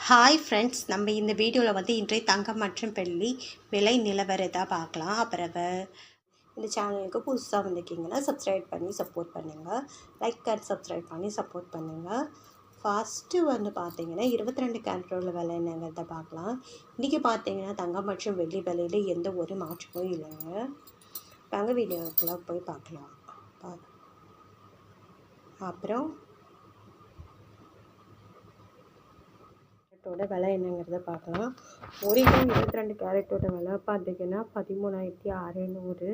Hi friends, நம்ம இந்த வீடியோவில் வந்து இன்றைய தங்கம் மற்றும் வெள்ளி விலை நிலவரத்தை பார்க்கலாம். அப்புறம் இந்த சேனலுக்கு புதுசாக வந்திருக்கீங்கன்னா சப்ஸ்கிரைப் பண்ணி சப்போர்ட் பண்ணுங்கள். லைக் அண்ட் சப்ஸ்கிரைப் பண்ணி சப்போர்ட் பண்ணுங்கள். ஃபஸ்ட்டு வந்து பார்த்தீங்கன்னா 22 கேரட்டோட விலை என்னங்கிறத பார்க்கலாம். இன்றைக்கி பார்த்தீங்கன்னா தங்கம் மற்றும் வெள்ளி விலையில் எந்த ஒரு மாற்றமும் இல்லைங்க. தங்க வீடியோக்குள்ளே போய் பார்க்கலாம். அப்புறம் விலை என்னங்கிறத பார்க்கலாம். ஒரு கிராம் 22 கேரட்டோட விலை பார்த்தீங்கன்னா 13,600.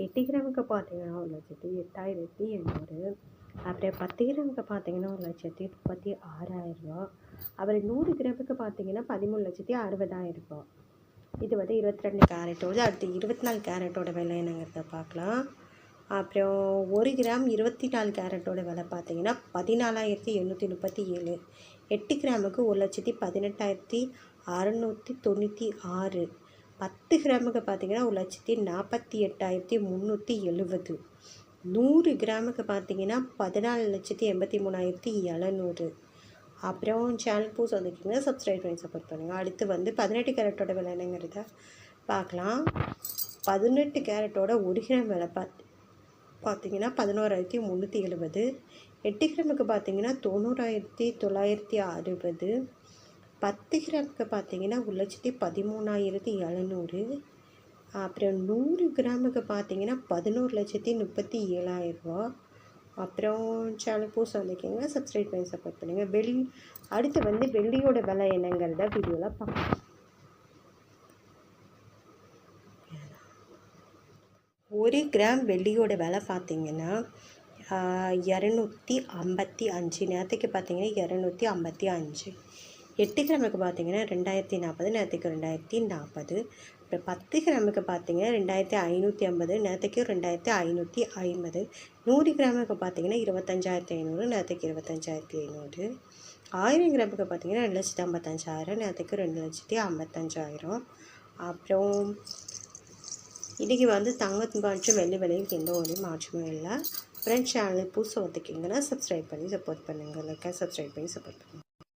8 கிராமுக்கு பார்த்தீங்கன்னா 1,08,800. அப்புறம் 10 கிராமுக்கு பார்த்தீங்கன்னா 1,36,000. அப்புறம் 100 கிராமுக்கு பார்த்தீங்கன்னா 13,60,000. இது வந்து 22 கேரட்டோட. அடுத்து 24 கேரட்டோட விலை என்னங்கிறத பார்க்கலாம். அப்புறம் 1 கிராம் 24 கேரட்டோட விலை பார்த்தீங்கன்னா 14,837. 8 கிராமுக்கு 1,18,696. 10 கிராமுக்கு பார்த்தீங்கன்னா 1,48,370. 100 கிராமுக்கு பார்த்தீங்கன்னா 14,83,700. அப்புறம் சேனல் புதுசு வந்துக்கிங்கன்னா சப்ஸ்கிரைப் பண்ணி சப்போர்ட் பண்ணுங்கள். அடுத்து வந்து 18 கேரட்டோட விலை என்னங்கிறத பார்க்கலாம். 18 கேரட்டோட 1 கிராம் விலை பார்த்தீங்கன்னா 11,370. 8 கிராமுக்கு பார்த்தீங்கன்னா 90,960. 10 கிராமுக்கு பார்த்தீங்கன்னா 1,13,700. அப்புறம் 100 கிராமுக்கு பார்த்தீங்கன்னா 11,37,000. அப்புறம் சேனல் புதுசு வந்திருக்கீங்க சப்ஸ்கிரைப் பண்ணி சப்போர்ட் பண்ணுங்கள். அடுத்து வந்து வெள்ளியோட விலை என்னங்கிறத வீடியோவில் பார்க்கலாம். 1 கிராம் வெள்ளியோட விலை பார்த்தீங்கன்னா 255. நேரத்துக்கு பார்த்தீங்கன்னா 255. 8 கிராமுக்கு பார்த்தீங்கன்னா 2,040. நேரத்துக்கு 2,040. அப்புறம் 10 கிராமுக்கு பார்த்தீங்கன்னா 2,550. நேரத்துக்கு 2,550. 100 கிராமுக்கு பார்த்தீங்கன்னா 25,500. நேரத்துக்கு 25,500. 1000 கிராமுக்கு பார்த்தீங்கன்னா 2,55,000. நேரத்துக்கு 2,55,000. அப்புறம் இன்றைக்கி வந்து தங்கம் மற்றும் வெள்ளி விலையில் எந்த ஒரு மாற்றமும் இல்லை. ஃப்ரெண்ட்ஸ் சேனல் புதுசாக வந்துக்கிங்கன்னா சப்ஸ்கிரைப் பண்ணி சப்போர்ட் பண்ணுங்கள். லைக் சப்ஸ்கிரைப் பண்ணி சப்போர்ட் பண்ணுங்கள்.